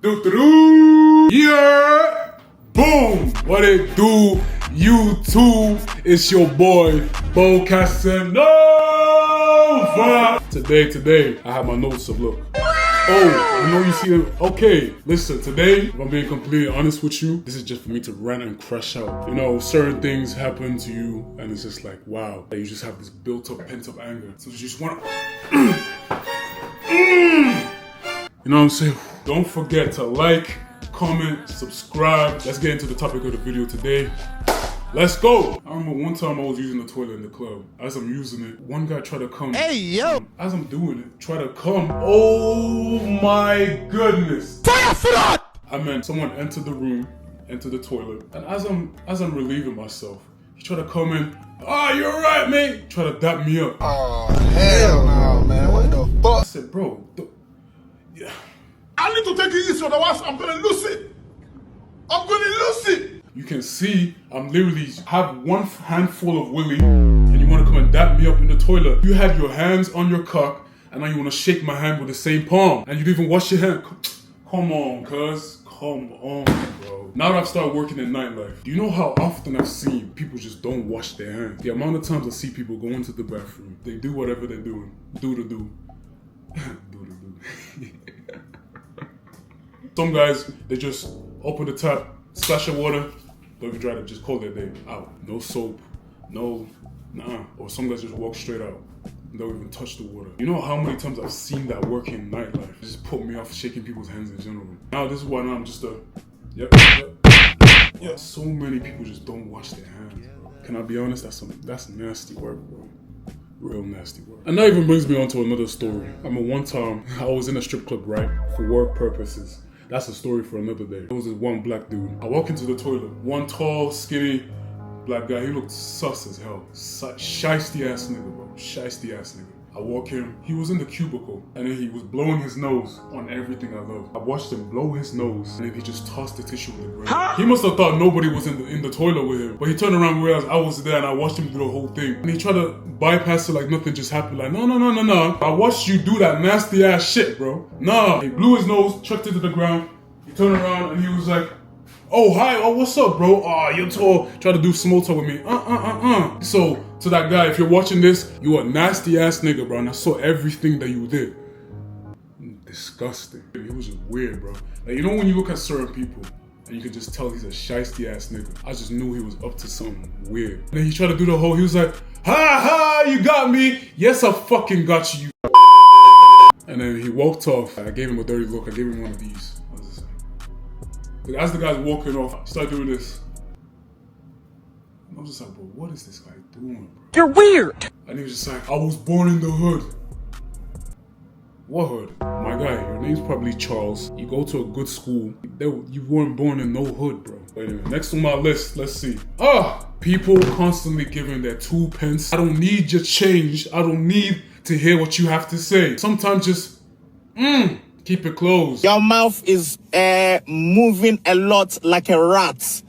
Do-do-do! Yeah! Boom! What it do? YouTube, it's your boy, beauxcasanova! Today, I have my notes to look. Oh, I know you see them. Okay, listen, today, if I'm being completely honest with you, this is just for me to rant and crash out. You know, certain things happen to you, and it's just like, wow. You just have this built-up, pent-up anger. So you just want to... You know what I'm saying? Don't forget to like, comment, subscribe. Let's get into the topic of the video today. Let's go! I remember one time I was using the toilet in the club. As I'm using it, one guy tried to come. Hey, yo! As I'm doing it, try to come. Oh my goodness! Fire for that! I meant someone entered the room, entered the toilet, and as I'm relieving myself, he tried to come in. Oh, you're right, mate! Try to dap me up. Oh, hell no, man. What the fuck? I said, bro, yeah. I need to take it easy, otherwise I'm gonna lose it. I'm gonna lose it. You can see I'm literally have one handful of willy and you want to come and dap me up in the toilet. You had your hands on your cock and now you want to shake my hand with the same palm and you didn't even wash your hand. Come on, cuz. Come on, bro. Now that I've started working in nightlife, do you know how often I've seen people just don't wash their hands? The amount of times I see people go into the bathroom, they do whatever they're doing. Do. Some guys, they just open the tap, splash of water, don't even try to just call their day out. No soap, no, nah. Or some guys just walk straight out. Don't even touch the water. You know how many times I've seen that work in nightlife? It just put me off shaking people's hands in general. Now this is why now I'm just yep. So many people just don't wash their hands, bro. Can I be honest? That's nasty work, bro. Real nasty work. And that even brings me on to another story. I mean, one time I was in a strip club, right? For work purposes. That's a story for another day. There was this one black dude. I walk into the toilet. One tall, skinny black guy. He looked sus as hell. Shiesty ass nigga, bro. Shiesty ass nigga. I walk in. He was in the cubicle. And then he was blowing his nose on everything I love. I watched him blow his nose. And then he just tossed the tissue in the ground. Huh? He must have thought nobody was in the toilet with him. But he turned around and realized I was there and I watched him do the whole thing. And he tried to bypass it like nothing just happened. Like, no. I watched you do that nasty ass shit, bro. Nah. He blew his nose, chucked it to the ground. He turned around and he was like, oh, hi, oh, what's up, bro? Oh, you're tall. Try to do small talk with me. So, to that guy, if you're watching this, you a nasty ass nigga, bro. And I saw everything that you did. Disgusting. It was just weird, bro. Like, you know when you look at certain people and you can just tell he's a shiesty ass nigga. I just knew he was up to something weird. And then he tried to do the whole, he was like, ha, you got me. Yes, I fucking got you. And then he walked off. I gave him a dirty look. I gave him one of these. As the guy's walking off, I started doing this. And I was just like, bro, what is this guy doing, bro? You're weird! And he was just like, I was born in the hood. What hood? My guy, your name's probably Charles. You go to a good school. You weren't born in no hood, bro. Wait a minute, next on my list, let's see. People constantly giving their 2 pence. I don't need your change. I don't need to hear what you have to say. Sometimes just, keep it closed. Your mouth is moving a lot like a rat.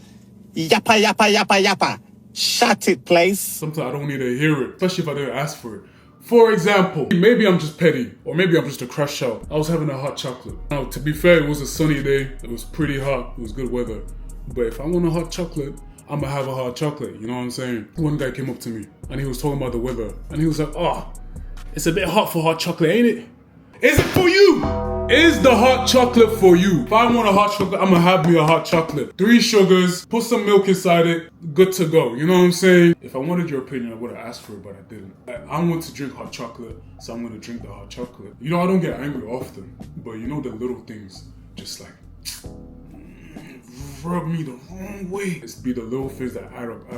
Yappa. Shut it, please. Sometimes I don't need to hear it, especially if I didn't ask for it. For example, maybe I'm just petty, or maybe I'm just a crash out. I was having a hot chocolate. Now, to be fair, it was a sunny day. It was pretty hot. It was good weather. But if I want a hot chocolate, I'm gonna have a hot chocolate. You know what I'm saying? One guy came up to me, and he was talking about the weather. And he was like, oh, it's a bit hot for hot chocolate, ain't it? Is it for you? Is the hot chocolate for you? If I want a hot chocolate, I'm gonna have me a hot chocolate. 3 sugars, put some milk inside it, good to go. You know what I'm saying? If I wanted your opinion, I would have asked for it, but I didn't. I want to drink hot chocolate, so I'm gonna drink the hot chocolate. You know, I don't get angry often, but you know the little things, just like, rub me the wrong way. It's be the little things that add up,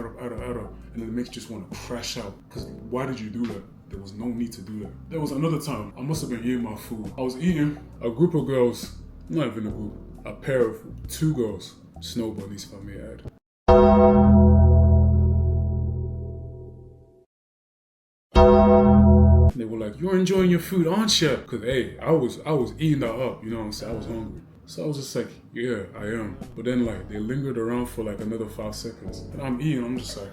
and it makes you just want to crash out. Because why did you do that? There was no need to do that. There was another time, I must have been eating my food. I was eating, a group of girls, not even a group, a pair of 2 girls, snow bunnies if I may add. They were like, you're enjoying your food, aren't you? Cause hey, I was eating that up, you know what I'm saying? I was hungry. So I was just like, yeah, I am. But then like, they lingered around for like another 5 seconds. And I'm eating, I'm just like,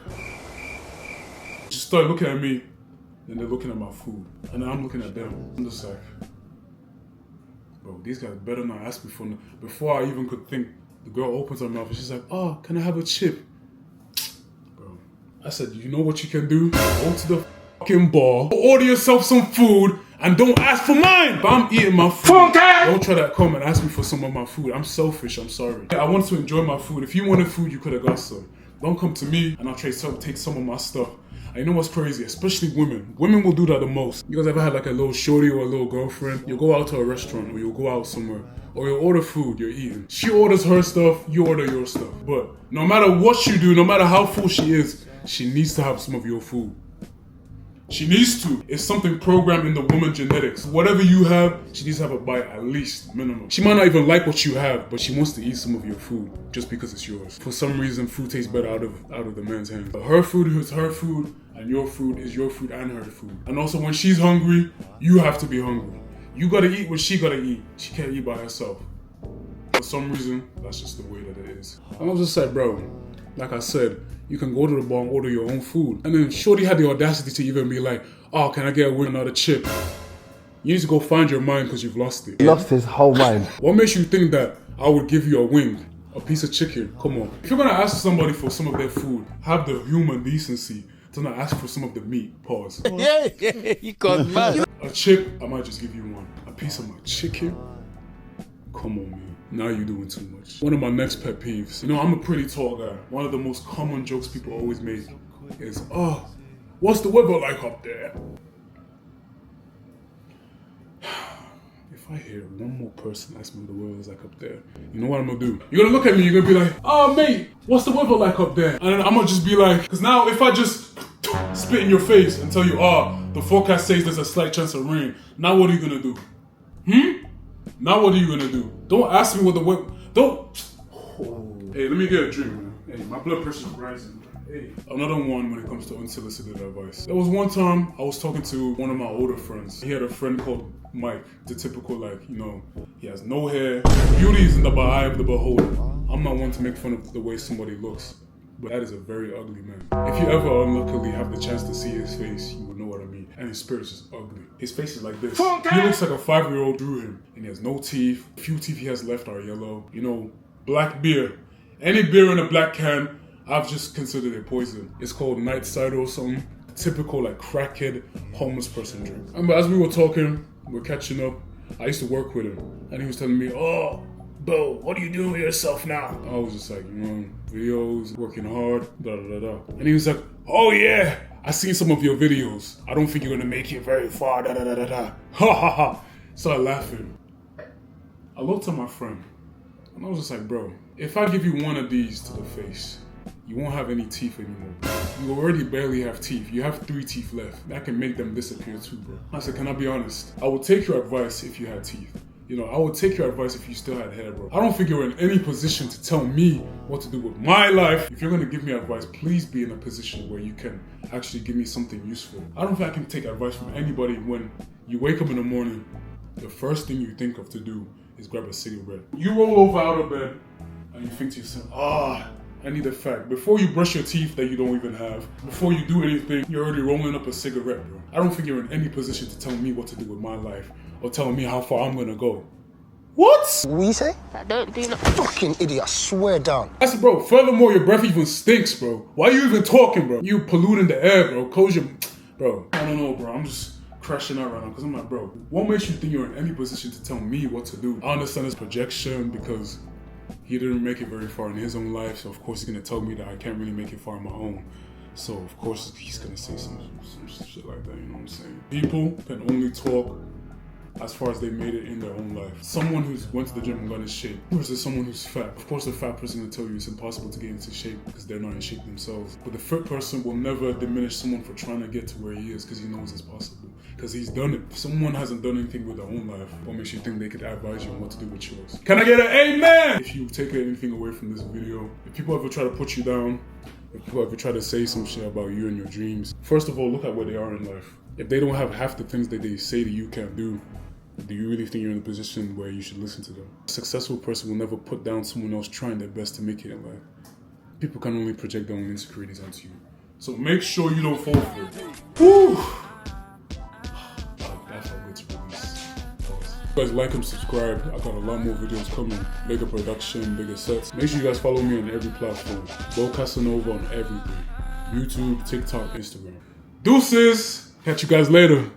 just started looking at me. Then they're looking at my food. And then I'm looking at them. I'm just like, Bro, these guys better not ask me for no. Before I even could think, the girl opens her mouth and she's like, oh, can I have a chip? Bro, I said, you know what you can do? Go to the fucking bar, order yourself some food, and don't ask for mine. But I'm eating my food. Don't try to come and ask me for some of my food. I'm selfish, I'm sorry. I want to enjoy my food. If you wanted food, you could have got some. Don't come to me and I'll try to take some of my stuff. And you know what's crazy? Especially women. Women will do that the most. You guys ever had like a little shorty or a little girlfriend? You'll go out to a restaurant or you'll go out somewhere. Or you'll order food you're eating. She orders her stuff, you order your stuff. But no matter what you do, no matter how full she is, she needs to have some of your food. She needs to. It's something programmed in the woman genetics. Whatever you have, she needs to have a bite at least, minimum. She might not even like what you have, but she wants to eat some of your food just because it's yours. For some reason, food tastes better out of the man's hands. But her food is her food, and your food is your food and her food. And also, when she's hungry, you have to be hungry. You gotta eat what she gotta eat. She can't eat by herself. For some reason, that's just the way that it is. And I was just like, bro, like I said, you can go to the bar and order your own food. And then Shorty had the audacity to even be like, oh, can I get a wing, another chip? You need to go find your mind because you've lost it. He lost his whole mind. What makes you think that I would give you a wing, a piece of chicken? Come on. If you're gonna ask somebody for some of their food, have the human decency to not ask for some of the meat. Pause. Yeah, you got mad. A chip, I might just give you one. A piece of my chicken? Come on, man. Now you're doing too much. One of my next pet peeves. You know, I'm a pretty tall guy. One of the most common jokes people always make is, oh, what's the weather like up there? If I hear one more person ask me what the weather is like up there, you know what I'm gonna do? You're gonna look at me, you're gonna be like, oh, mate, what's the weather like up there? And then I'm gonna just be like, because now if I just spit in your face and tell you, the forecast says there's a slight chance of rain, now what are you gonna do? Now what are you gonna do? Don't ask me what the weather. Don't. Oh. Hey, let me get a drink, man. Hey, my blood pressure's rising. Hey. Another one when it comes to unsolicited advice. There was one time I was talking to one of my older friends. He had a friend called Mike. The typical, like, you know, he has no hair. Beauty is in the eye of the beholder. I'm not one to make fun of the way somebody looks, but that is a very ugly man. If you ever unluckily have the chance to see his face, you will know what I mean. And his spirit's just ugly. His face is like this. He looks like a 5-year-old drew him. And he has no teeth. The few teeth he has left are yellow. You know, black beer. Any beer in a black can, I've just considered it poison. It's called night cider or something. Typical like crackhead homeless person drink. And as we were talking, we were catching up. I used to work with him. And he was telling me, oh, Bo, what are you doing with yourself now? I was just like, you know, videos, working hard, da da da da. And he was like, oh yeah, I seen some of your videos. I don't think you're gonna make it very far, da da da da da. Ha ha ha. Started laughing. I looked at my friend, and I was just like, bro, if I give you one of these to the face, you won't have any teeth anymore. You already barely have teeth. You have 3 teeth left. That can make them disappear too, bro. I said, can I be honest? I would take your advice if you had teeth. You know, I would take your advice if you still had hair, bro. I don't think you're in any position to tell me what to do with my life. If you're gonna give me advice, please be in a position where you can actually give me something useful. I don't think I can take advice from anybody when you wake up in the morning, the first thing you think of to do is grab a cigarette. You roll over out of bed and you think to yourself, I need a fact. Before you brush your teeth that you don't even have, before you do anything, you're already rolling up a cigarette, bro. I don't think you're in any position to tell me what to do with my life or telling me how far I'm gonna go. What? What you say? I don't do no. Fucking idiot, I swear down. I said, bro, furthermore, your breath even stinks, bro. Why are you even talking, bro? You polluting the air, bro. Close your... Bro, I don't know, bro. I'm just crashing out right now because I'm like, bro, what makes you think you're in any position to tell me what to do? I understand his projection because he didn't make it very far in his own life, so of course he's gonna tell me that I can't really make it far in my own. So of course he's gonna say some shit like that, you know what I'm saying? People can only talk as far as they made it in their own life. Someone who's went to the gym and got in shape versus someone who's fat. Of course, the fat person will tell you it's impossible to get into shape because they're not in shape themselves. But the fit person will never diminish someone for trying to get to where he is because he knows it's possible. Because he's done it. If someone hasn't done anything with their own life, what makes you think they could advise you on what to do with yours? Can I get an amen? If you take anything away from this video, if people ever try to put you down, if people ever try to say some shit about you and your dreams, first of all, look at where they are in life. If they don't have half the things that they say that you can't do you really think you're in a position where you should listen to them? A successful person will never put down someone else trying their best to make it in life. People can only project their own insecurities onto you. So make sure you don't fall for it. Woo! That felt good to release. Pause. You guys like and subscribe. I got a lot more videos coming. Bigger production, bigger sets. Make sure you guys follow me on every platform. Beauxcasanova on everything. YouTube, TikTok, Instagram. Deuces! Catch you guys later.